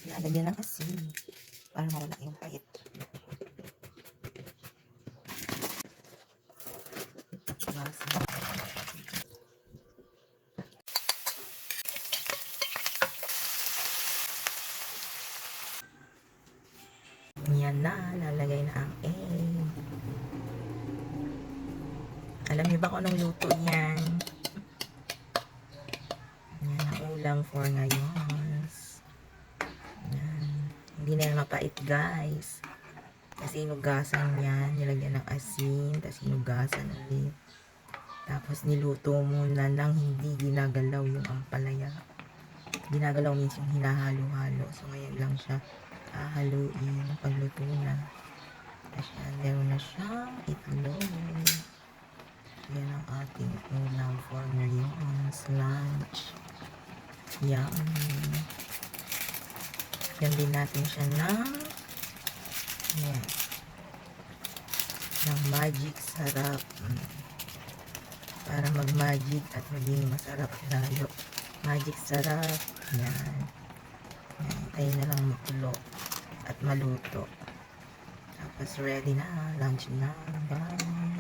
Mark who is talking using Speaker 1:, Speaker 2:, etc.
Speaker 1: Lalagyan ng asin para mawala yung pait. Yan na, lalagay na ang egg. Alam niyo ba kung anong luto yan? Yan ang ulam for ngayon. Yan. Hindi na yan mapait, guys. Kasi inugasan yan, nilagyan ng asin, tapos inugasan ulit. Tapos niluto mo na lang, hindi ginagalaw yung ampalaya. Ginagalaw means yung hinahalo-halo. So ngayon lang siya hahaluin pagluto na. Tapos yan, meron na siyang itlog. Yan ang ating ulam for ngayon's lunch. Yan. Yan din natin siya ng yan. Ng magic sarap. Para mag-magic at maging masarap lalo. Magic sarap. Yan. Yan. Tayo na lang makulo at maluto. Tapos ready na. Lunch na. Bye.